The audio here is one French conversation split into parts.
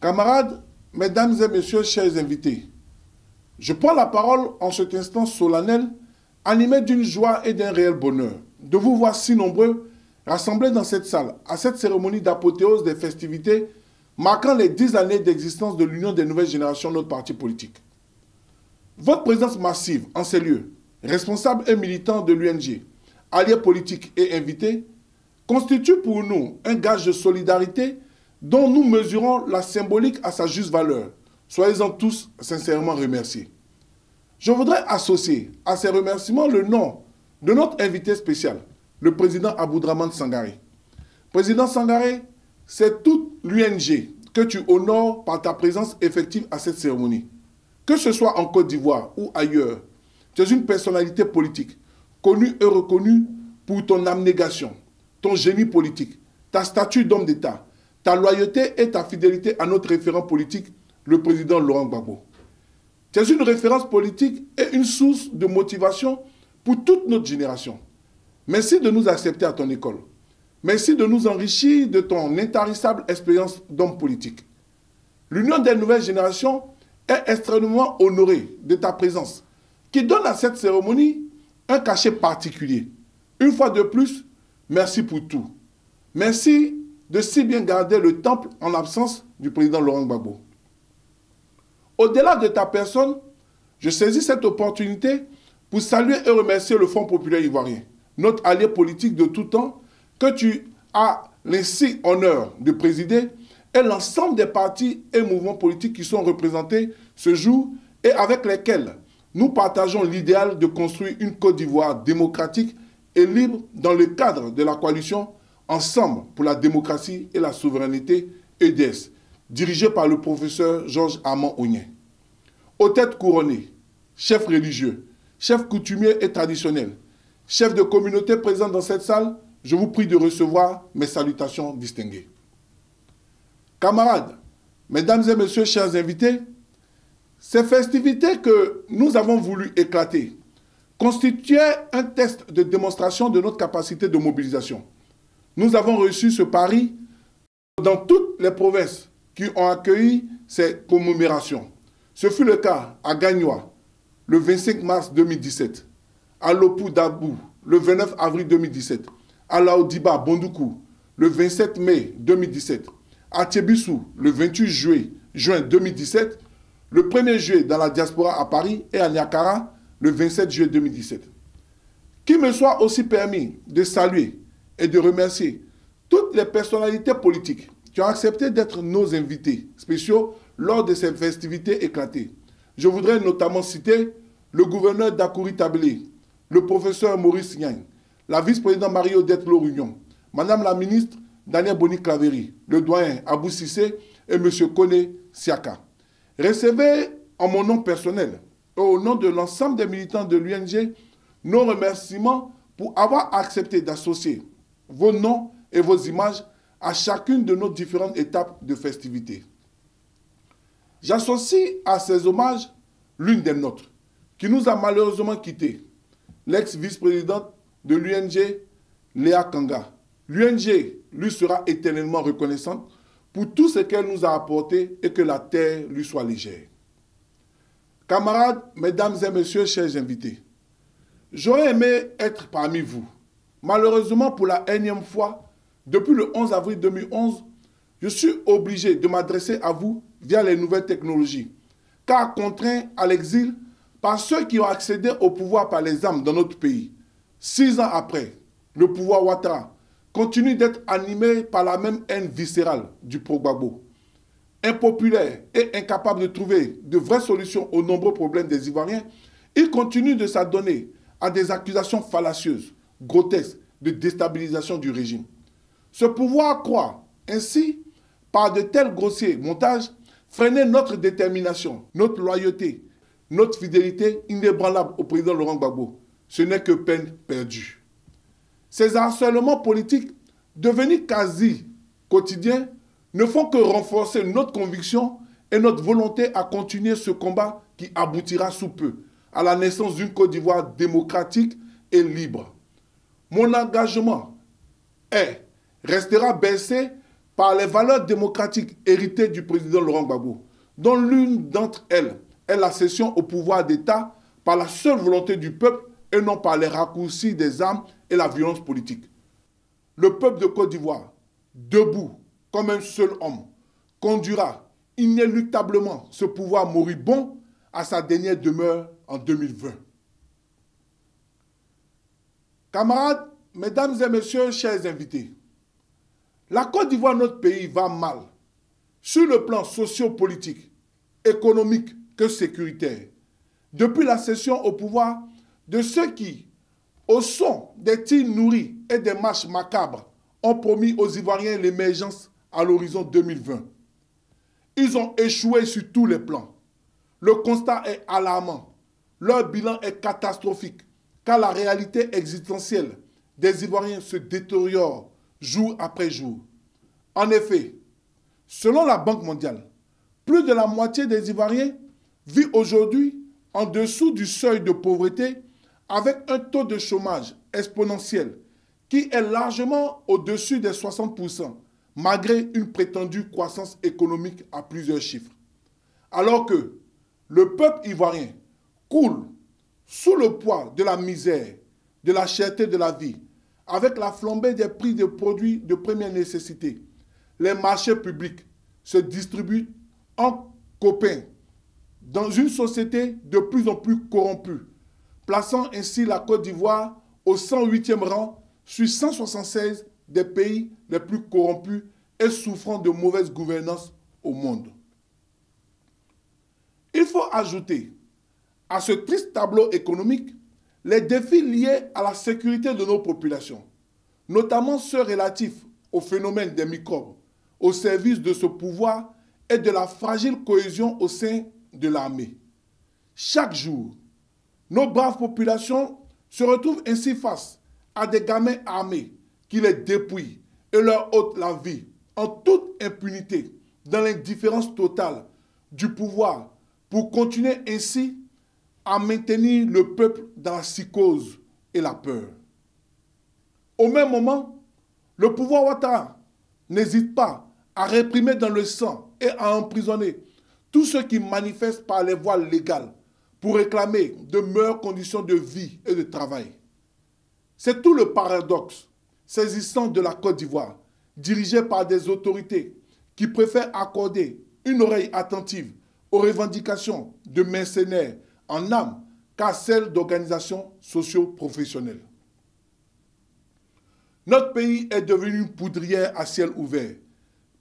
Camarades, mesdames et messieurs, chers invités, je prends la parole en cet instant solennel, animé d'une joie et d'un réel bonheur, de vous voir si nombreux rassemblés dans cette salle, à cette cérémonie d'apothéose des festivités marquant les 10 années d'existence de l'Union des nouvelles générations, notre parti politique. Votre présence massive en ces lieux, responsable et militant de l'UNG, alliés politiques et invités, constitue pour nous un gage de solidarité dont nous mesurons la symbolique à sa juste valeur. Soyez-en tous sincèrement remerciés. Je voudrais associer à ces remerciements le nom de notre invité spécial, le président Aboudraman Sangaré. Président Sangaré, c'est toute l'UNG que tu honores par ta présence effective à cette cérémonie. Que ce soit en Côte d'Ivoire ou ailleurs, tu es une personnalité politique, connue et reconnue pour ton abnégation, ton génie politique, ta statue d'homme d'État, ta loyauté et ta fidélité à notre référent politique, le président Laurent Gbagbo. Tu es une référence politique et une source de motivation pour toute notre génération. Merci de nous accepter à ton école. Merci de nous enrichir de ton intarissable expérience d'homme politique. L'Union des nouvelles générations est extrêmement honorée de ta présence, qui donne à cette cérémonie un cachet particulier. Une fois de plus, merci pour tout. Merci de si bien garder le temple en l'absence du président Laurent Gbagbo. Au-delà de ta personne, je saisis cette opportunité pour saluer et remercier le Front populaire ivoirien, notre allié politique de tout temps, que tu as l'insigne honneur de présider, et l'ensemble des partis et mouvements politiques qui sont représentés ce jour et avec lesquels nous partageons l'idéal de construire une Côte d'Ivoire démocratique et libre dans le cadre de la coalition Ensemble pour la démocratie et la souveraineté EDS, dirigée par le professeur Georges Armand Ognien. Aux têtes couronnées, chefs religieux, chefs coutumiers et traditionnels, chefs de communauté présents dans cette salle, je vous prie de recevoir mes salutations distinguées. Camarades, mesdames et messieurs, chers invités, ces festivités que nous avons voulu éclater constituaient un test de démonstration de notre capacité de mobilisation. Nous avons reçu ce pari dans toutes les provinces qui ont accueilli ces commémorations. Ce fut le cas à Gagnoa, le 25 mars 2017, à Lopou Dabou, le 29 avril 2017, à Laodiba, Bondoukou, le 27 mai 2017, à Thiébissou, le 28 juin 2017, le 1er juillet dans la diaspora à Paris et à Niakara, le 27 juillet 2017. Qu'il me soit aussi permis de saluer et de remercier toutes les personnalités politiques qui ont accepté d'être nos invités spéciaux lors de ces festivités éclatées. Je voudrais notamment citer le gouverneur d'Akouri Tablé, le professeur Maurice Niang, la vice-présidente Marie-Odette Lorugnon, Madame la ministre Daniel Boni-Claveri, le doyen Abou Sissé et M. Kone Siaka. Recevez en mon nom personnel et au nom de l'ensemble des militants de l'UNG nos remerciements pour avoir accepté d'associer vos noms et vos images à chacune de nos différentes étapes de festivités. J'associe à ces hommages l'une des nôtres, qui nous a malheureusement quittés, l'ex-vice-présidente de l'UNG, Léa Kanga. L'UNG lui sera éternellement reconnaissante pour tout ce qu'elle nous a apporté et que la terre lui soit légère. Camarades, mesdames et messieurs, chers invités, j'aurais aimé être parmi vous. Malheureusement, pour la énième fois, depuis le 11 avril 2011, je suis obligé de m'adresser à vous via les nouvelles technologies, car contraint à l'exil par ceux qui ont accédé au pouvoir par les armes dans notre pays. 6 ans après, le pouvoir Ouattara continue d'être animé par la même haine viscérale du pro-Gbagbo. Impopulaire et incapable de trouver de vraies solutions aux nombreux problèmes des Ivoiriens, il continue de s'adonner à des accusations fallacieuses, grotesques, de déstabilisation du régime. Ce pouvoir croit ainsi, par de tels grossiers montages, freiner notre détermination, notre loyauté, notre fidélité inébranlable au président Laurent Gbagbo. Ce n'est que peine perdue. Ces harcèlements politiques, devenus quasi quotidiens, ne font que renforcer notre conviction et notre volonté à continuer ce combat qui aboutira sous peu à la naissance d'une Côte d'Ivoire démocratique et libre. Mon engagement restera baissé par les valeurs démocratiques héritées du président Laurent Gbagbo, dont l'une d'entre elles est la cession au pouvoir d'État par la seule volonté du peuple et non par les raccourcis des armes et la violence politique. Le peuple de Côte d'Ivoire, debout comme un seul homme, conduira inéluctablement ce pouvoir moribond à sa dernière demeure en 2020. Camarades, mesdames et messieurs, chers invités, la Côte d'Ivoire, notre pays, va mal sur le plan socio-politique, économique que sécuritaire, depuis la cession au pouvoir de ceux qui, au son des tirs nourris et des marches macabres, ont promis aux Ivoiriens l'émergence à l'horizon 2020. Ils ont échoué sur tous les plans. Le constat est alarmant. Leur bilan est catastrophique, car la réalité existentielle des Ivoiriens se détériore jour après jour. En effet, selon la Banque mondiale, plus de la moitié des Ivoiriens vit aujourd'hui en dessous du seuil de pauvreté avec un taux de chômage exponentiel qui est largement au-dessus des 60%, malgré une prétendue croissance économique à plusieurs chiffres. Alors que le peuple ivoirien coule sous le poids de la misère, de la cherté de la vie, avec la flambée des prix des produits de première nécessité, les marchés publics se distribuent en copains dans une société de plus en plus corrompue, plaçant ainsi la Côte d'Ivoire au 108e rang sur 176 des pays les plus corrompus et souffrant de mauvaise gouvernance au monde. Il faut ajouter à ce triste tableau économique les défis liés à la sécurité de nos populations, notamment ceux relatifs au phénomène des microbes, au service de ce pouvoir et de la fragile cohésion au sein de l'armée. Chaque jour, nos braves populations se retrouvent ainsi face à des gamins armés qui les dépouillent et leur ôtent la vie en toute impunité dans l'indifférence totale du pouvoir pour continuer ainsi à maintenir le peuple dans la psychose et la peur. Au même moment, le pouvoir Ouattara n'hésite pas à réprimer dans le sang et à emprisonner tous ceux qui manifestent par les voies légales pour réclamer de meilleures conditions de vie et de travail. C'est tout le paradoxe saisissant de la Côte d'Ivoire, dirigée par des autorités qui préfèrent accorder une oreille attentive aux revendications de mercenaires en âme qu'à celles d'organisations socio-professionnelles. Notre pays est devenu une poudrière à ciel ouvert,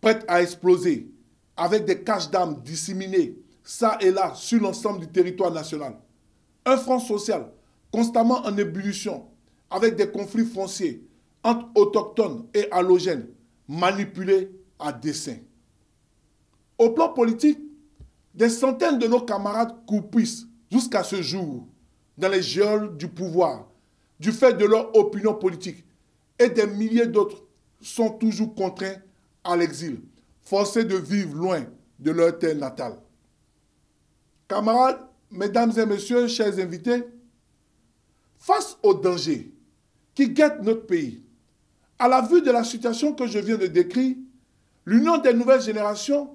prête à exploser, avec des caches d'armes disséminées ça et là sur l'ensemble du territoire national. Un front social constamment en ébullition, avec des conflits fonciers entre autochtones et allogènes, manipulés à dessein. Au plan politique, des centaines de nos camarades croupissent jusqu'à ce jour dans les geôles du pouvoir, du fait de leur opinion politique, et des milliers d'autres sont toujours contraints à l'exil, forcés de vivre loin de leur terre natale. Camarades, mesdames et messieurs, chers invités, face aux dangers qui guettent notre pays, à la vue de la situation que je viens de décrire, l'Union des nouvelles générations,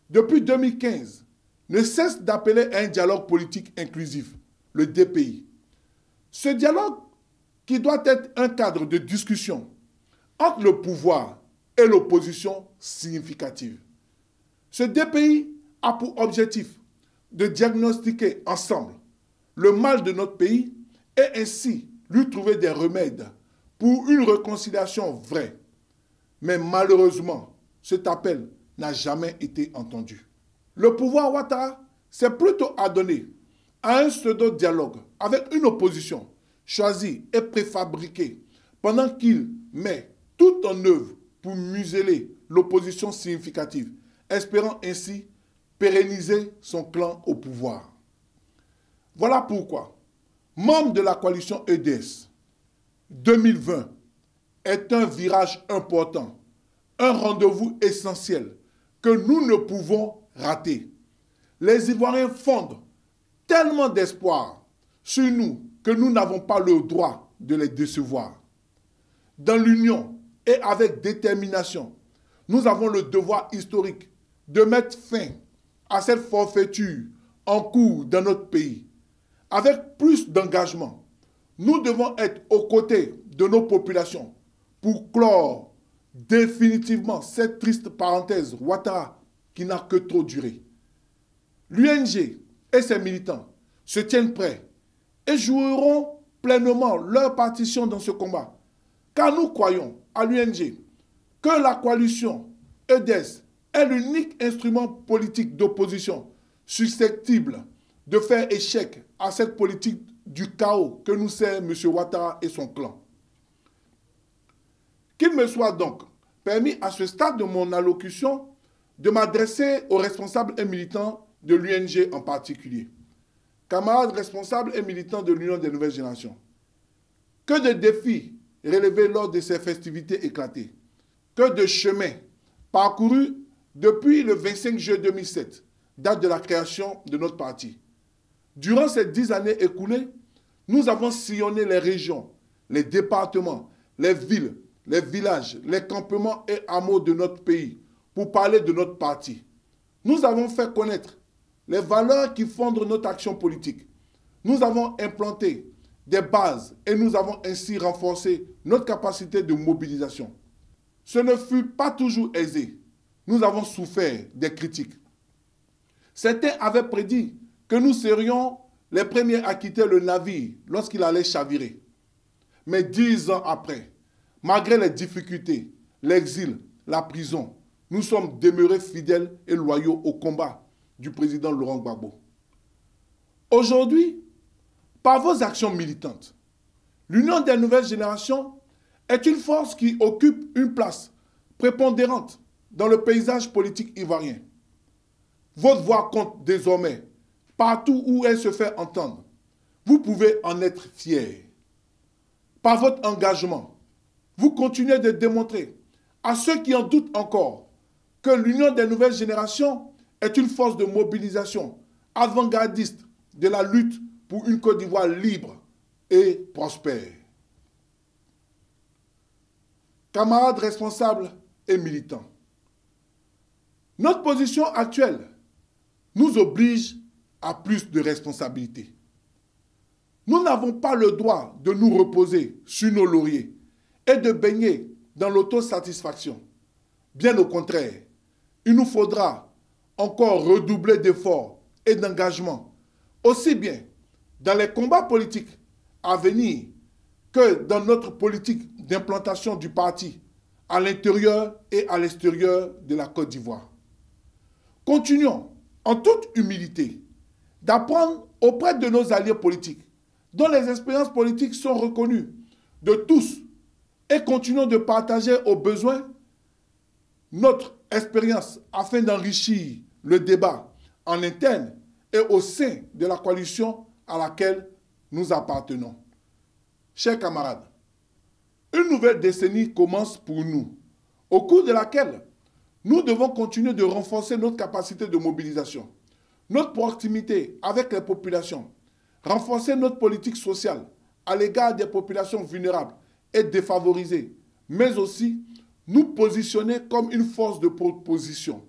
depuis 2015, ne cesse d'appeler à un dialogue politique inclusif, le DPI. Ce dialogue, qui doit être un cadre de discussion entre le pouvoir et l'opposition significative. Ce DPI a pour objectif de diagnostiquer ensemble le mal de notre pays et ainsi lui trouver des remèdes pour une réconciliation vraie. Mais malheureusement, cet appel n'a jamais été entendu. Le pouvoir Ouattara s'est plutôt adonné à un pseudo-dialogue avec une opposition choisie et préfabriquée pendant qu'il met tout en œuvre pour museler l'opposition significative, espérant ainsi pérenniser son clan au pouvoir. Voilà pourquoi, membre de la coalition EDS, 2020 est un virage important, un rendez-vous essentiel que nous ne pouvons rater. Les Ivoiriens fondent tellement d'espoir sur nous que nous n'avons pas le droit de les décevoir. Dans l'union et avec détermination, nous avons le devoir historique de mettre fin à cette forfaiture en cours dans notre pays. Avec plus d'engagement, nous devons être aux côtés de nos populations pour clore définitivement cette triste parenthèse Ouattara qui n'a que trop duré. L'UNG et ses militants se tiennent prêts et joueront pleinement leur partition dans ce combat. Car nous croyons à l'UNG que la coalition EDES est l'unique instrument politique d'opposition susceptible de faire échec à cette politique du chaos que nous sert M. Ouattara et son clan. Qu'il me soit donc permis à ce stade de mon allocution de m'adresser aux responsables et militants de l'UNG en particulier. Camarades responsables et militants de l'Union des Nouvelles Générations, que de défis relevés lors de ces festivités éclatées, que de chemins parcourus depuis le 25 juillet 2007, date de la création de notre parti. Durant ces 10 années écoulées, nous avons sillonné les régions, les départements, les villes, les villages, les campements et hameaux de notre pays pour parler de notre parti. Nous avons fait connaître les valeurs qui fondent notre action politique. Nous avons implanté des bases et nous avons ainsi renforcé notre capacité de mobilisation. Ce ne fut pas toujours aisé. Nous avons souffert des critiques. Certains avaient prédit que nous serions les premiers à quitter le navire lorsqu'il allait chavirer. Mais 10 ans après, malgré les difficultés, l'exil, la prison, nous sommes demeurés fidèles et loyaux au combat du président Laurent Gbagbo. Aujourd'hui, par vos actions militantes, l'Union des Nouvelles Générations est une force qui occupe une place prépondérante dans le paysage politique ivoirien. Votre voix compte désormais partout où elle se fait entendre. Vous pouvez en être fiers. Par votre engagement, vous continuez de démontrer à ceux qui en doutent encore que l'Union des Nouvelles Générations est une force de mobilisation avant-gardiste de la lutte pour une Côte d'Ivoire libre et prospère. Camarades responsables et militants, notre position actuelle nous oblige à plus de responsabilités. Nous n'avons pas le droit de nous reposer sur nos lauriers et de baigner dans l'autosatisfaction. Bien au contraire, il nous faudra encore redoubler d'efforts et d'engagement, aussi bien dans les combats politiques à venir que dans notre politique d'implantation du parti à l'intérieur et à l'extérieur de la Côte d'Ivoire. Continuons en toute humilité d'apprendre auprès de nos alliés politiques dont les expériences politiques sont reconnues de tous et continuons de partager aux besoins notre expérience afin d'enrichir le débat en interne et au sein de la coalition à laquelle nous appartenons. Chers camarades, une nouvelle décennie commence pour nous, au cours de laquelle nous devons continuer de renforcer notre capacité de mobilisation, notre proximité avec les populations, renforcer notre politique sociale à l'égard des populations vulnérables et défavorisées, mais aussi nous positionner comme une force de proposition,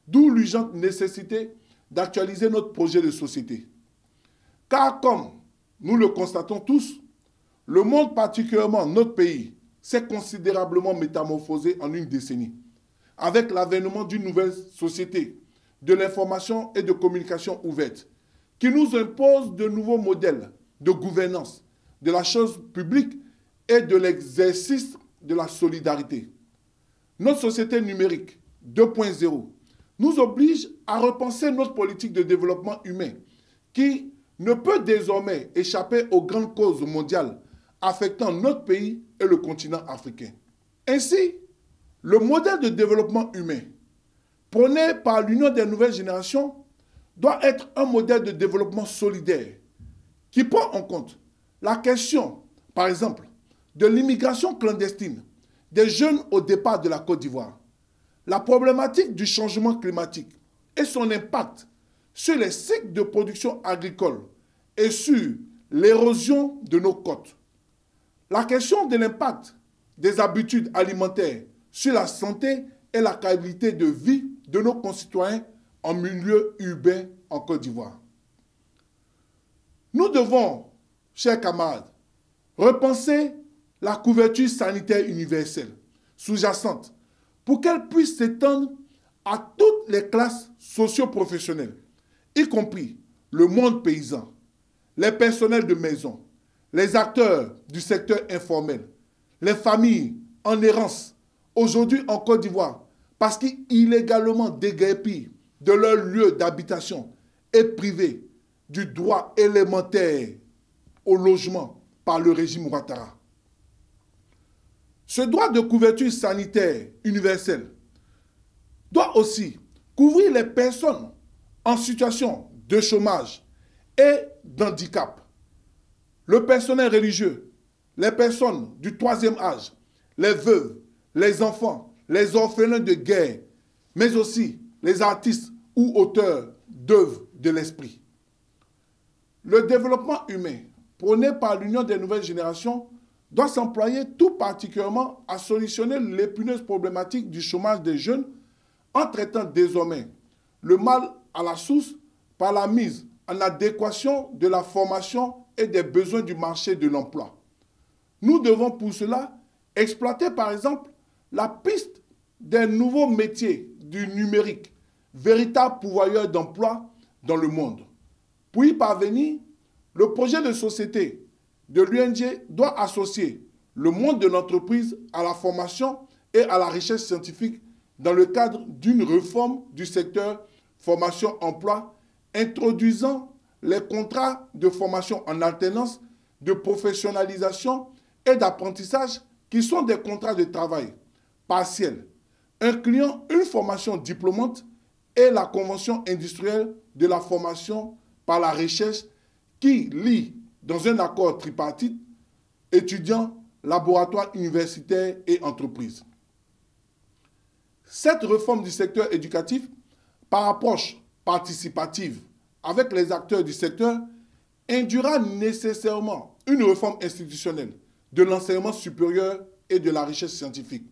d'où l'urgente nécessité d'actualiser notre projet de société. Car comme nous le constatons tous, le monde, particulièrement notre pays, s'est considérablement métamorphosé en une décennie, avec l'avènement d'une nouvelle société de l'information et de communication ouverte, qui nous impose de nouveaux modèles de gouvernance de la chose publique et de l'exercice de la solidarité. Notre société numérique 2.0 nous oblige à repenser notre politique de développement humain qui ne peut désormais échapper aux grandes causes mondiales affectant notre pays et le continent africain. Ainsi, le modèle de développement humain prôné par l'Union des Nouvelles Générations doit être un modèle de développement solidaire qui prend en compte la question, par exemple, de l'immigration clandestine des jeunes au départ de la Côte d'Ivoire, la problématique du changement climatique et son impact sur les cycles de production agricole et sur l'érosion de nos côtes. La question de l'impact des habitudes alimentaires sur la santé et la qualité de vie de nos concitoyens en milieu urbain en Côte d'Ivoire. Nous devons, chers camarades, repenser la couverture sanitaire universelle sous-jacente pour qu'elle puisse s'étendre à toutes les classes socio-professionnelles, y compris le monde paysan, les personnels de maison, les acteurs du secteur informel, les familles en errance, aujourd'hui en Côte d'Ivoire, parce qu'illégalement déguerpis de leur lieu d'habitation et privés du droit élémentaire au logement par le régime Ouattara. Ce droit de couverture sanitaire universelle doit aussi couvrir les personnes en situation de chômage et d'handicap, le personnel religieux, les personnes du troisième âge, les veuves, les enfants, les orphelins de guerre, mais aussi les artistes ou auteurs d'œuvres de l'esprit. Le développement humain prôné par l'Union des nouvelles générations doit s'employer tout particulièrement à solutionner l'épineuse problématique du chômage des jeunes en traitant désormais le mal à la source par la mise en adéquation de la formation et des besoins du marché de l'emploi. Nous devons pour cela exploiter par exemple la piste des nouveaux métiers du numérique, véritable pourvoyeur d'emploi dans le monde. Pour y parvenir, le projet de société de l'UNG doit associer le monde de l'entreprise à la formation et à la recherche scientifique dans le cadre d'une réforme du secteur formation-emploi, introduisant les contrats de formation en alternance, de professionnalisation et d'apprentissage qui sont des contrats de travail partiels, incluant une formation diplômante et la convention industrielle de la formation par la recherche qui lie dans un accord tripartite étudiants, laboratoires universitaires et entreprises. Cette réforme du secteur éducatif, par approche participative avec les acteurs du secteur, induira nécessairement une réforme institutionnelle de l'enseignement supérieur et de la recherche scientifique,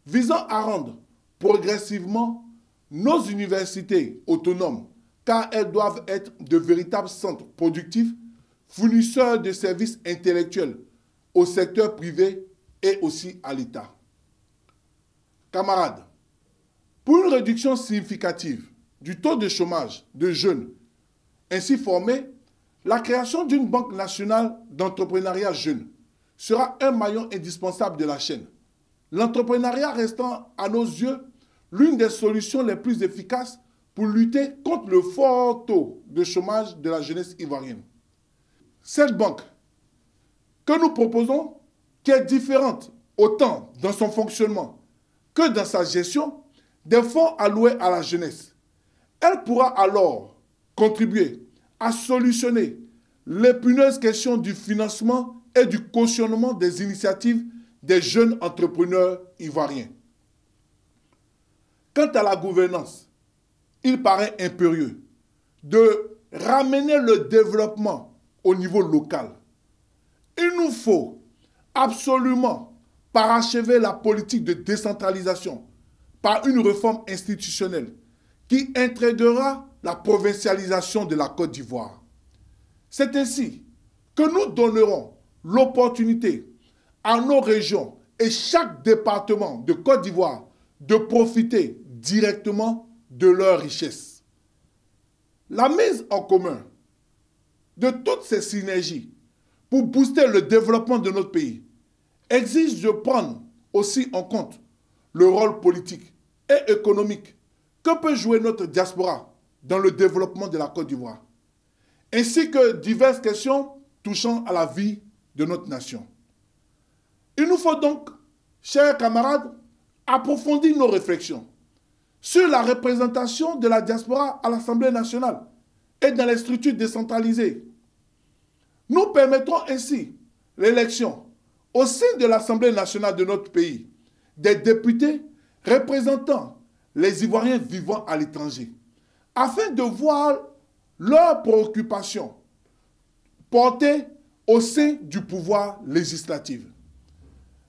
visant à rendre progressivement nos universités autonomes, car elles doivent être de véritables centres productifs, fournisseurs de services intellectuels au secteur privé et aussi à l'État. Camarades, pour une réduction significative du taux de chômage de jeunes ainsi formés, la création d'une banque nationale d'entrepreneuriat jeune sera un maillon indispensable de la chaîne. L'entrepreneuriat restant, à nos yeux, l'une des solutions les plus efficaces pour lutter contre le fort taux de chômage de la jeunesse ivoirienne. Cette banque que nous proposons, qui est différente autant dans son fonctionnement que dans sa gestion des fonds alloués à la jeunesse, elle pourra alors contribuer à solutionner l'épineuse question du financement et du cautionnement des initiatives des jeunes entrepreneurs ivoiriens. Quant à la gouvernance, il paraît impérieux de ramener le développement au niveau local. Il nous faut absolument parachever la politique de décentralisation par une réforme institutionnelle qui intégrera la provincialisation de la Côte d'Ivoire. C'est ainsi que nous donnerons l'opportunité à nos régions et chaque département de Côte d'Ivoire de profiter directement de leurs richesses. La mise en commun de toutes ces synergies pour booster le développement de notre pays exige de prendre aussi en compte le rôle politique et économique que peut jouer notre diaspora dans le développement de la Côte d'Ivoire, ainsi que diverses questions touchant à la vie de notre nation. Il nous faut donc, chers camarades, approfondir nos réflexions sur la représentation de la diaspora à l'Assemblée nationale et dans les structures décentralisées. Nous permettrons ainsi l'élection au sein de l'Assemblée nationale de notre pays des députés représentant les Ivoiriens vivant à l'étranger, afin de voir leurs préoccupations portées au sein du pouvoir législatif.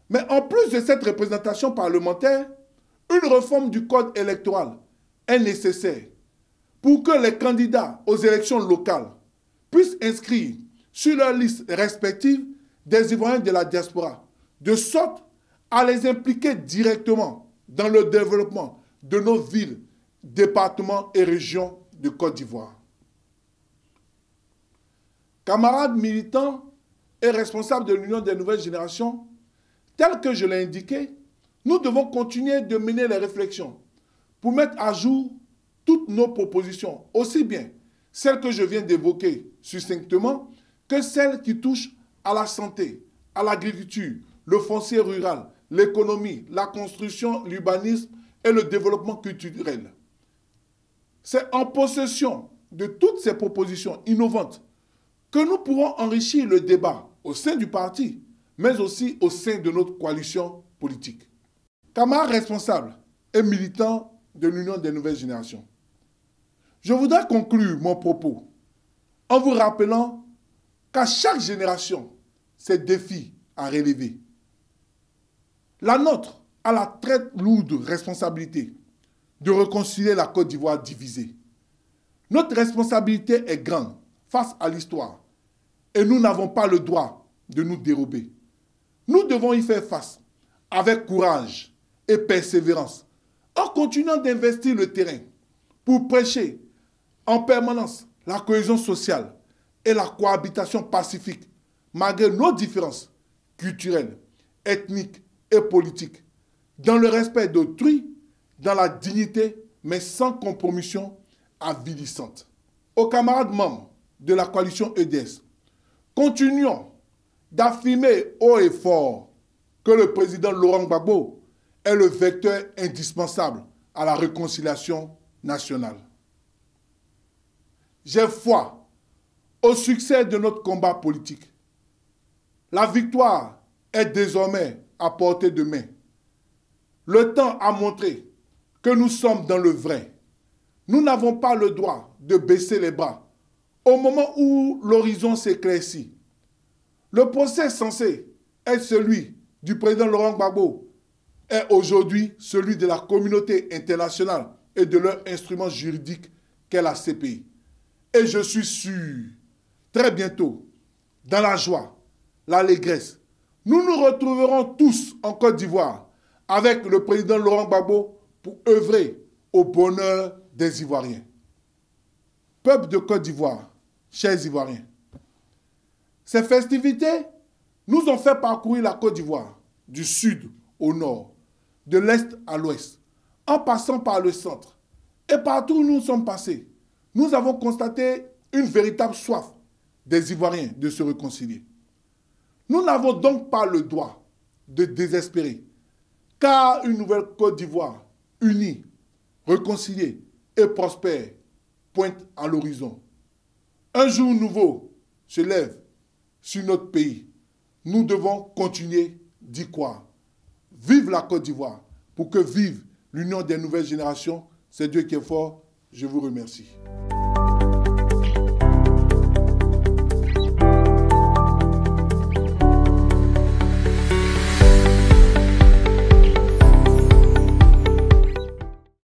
Mais en plus de cette représentation parlementaire, Une réforme du code électoral est nécessaire pour que les candidats aux élections locales puissent inscrire sur leurs listes respectives des Ivoiriens de la diaspora, de sorte à les impliquer directement dans le développement de nos villes, départements et régions de Côte d'Ivoire. Camarades militants et responsables de l'Union des nouvelles générations, tel que je l'ai indiqué, nous devons continuer de mener les réflexions pour mettre à jour toutes nos propositions, aussi bien celles que je viens d'évoquer succinctement que celles qui touchent à la santé, à l'agriculture, le foncier rural, l'économie, la construction, l'urbanisme et le développement culturel. C'est en possession de toutes ces propositions innovantes que nous pourrons enrichir le débat au sein du parti, mais aussi au sein de notre coalition politique. Camarades responsables et militants de l'Union des nouvelles générations, je voudrais conclure mon propos en vous rappelant qu'à chaque génération, ses défis à relever. La nôtre a la très lourde responsabilité de réconcilier la Côte d'Ivoire divisée. Notre responsabilité est grande face à l'histoire et nous n'avons pas le droit de nous dérober. Nous devons y faire face avec courage et persévérance en continuant d'investir le terrain pour prêcher en permanence la cohésion sociale et la cohabitation pacifique malgré nos différences culturelles, ethniques et politiques, dans le respect d'autrui, dans la dignité, mais sans compromission avilissante. Aux camarades membres de la coalition EDS, continuons d'affirmer haut et fort que le président Laurent Gbagbo est le vecteur indispensable à la réconciliation nationale. J'ai foi au succès de notre combat politique. La victoire est désormais à portée de main. Le temps a montré que nous sommes dans le vrai. Nous n'avons pas le droit de baisser les bras au moment où l'horizon s'éclaircit. Le procès censé être celui du président Laurent Gbagbo est aujourd'hui celui de la communauté internationale et de leur instrument juridique qu'est la CPI. Et je suis sûr, très bientôt, dans la joie, l'allégresse, nous nous retrouverons tous en Côte d'Ivoire avec le président Laurent Gbagbo pour œuvrer au bonheur des Ivoiriens. Peuple de Côte d'Ivoire, chers Ivoiriens, ces festivités nous ont fait parcourir la Côte d'Ivoire du sud au nord, de l'est à l'ouest, en passant par le centre. Et partout où nous sommes passés, nous avons constaté une véritable soif des Ivoiriens de se réconcilier. Nous n'avons donc pas le droit de désespérer, car une nouvelle Côte d'Ivoire unie, réconciliée et prospère pointe à l'horizon. Un jour nouveau se lève sur notre pays. Nous devons continuer d'y croire. Vive la Côte d'Ivoire, pour que vive l'Union des nouvelles générations. C'est Dieu qui est fort. Je vous remercie.